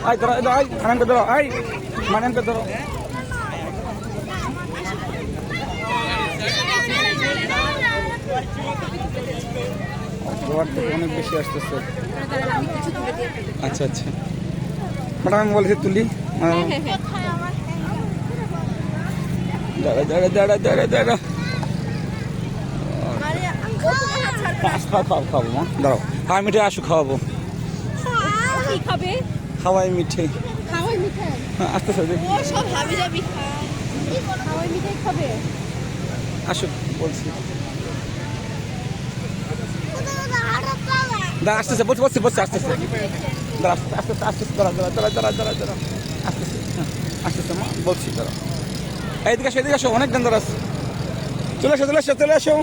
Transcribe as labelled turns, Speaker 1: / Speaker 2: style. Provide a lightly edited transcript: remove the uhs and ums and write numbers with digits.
Speaker 1: I ধরো I মানানকে ধরো I মানানকে ধরো অনেক বেশি আসতেছে আচ্ছা আচ্ছা ম্যাডাম আমি বলেছি তুলি দাঁড়া দাঁড়া দাঁড়া দাঁড়া দাঁড়া খাবো মা দাঁড়াও হাওয়াই মিঠাই আসো খাওয়াবো হাওয়াই মিঠাই আসতেছে আসো বলছি দাঁড়া আসতেছে বলছি বলছি বলছি আসতেছে দাঁড়া আস্তে আস্তে আসতেছে দাঁড়া দাঁড়া দাঁড়া দাঁড়া দাঁড়া দাঁড়া আসতেছে আসতেছে মা বলছি দাঁড়া এদিকে আসো অনেক দাম দাঁড়া চলে আসো চলে আসো চলে আসো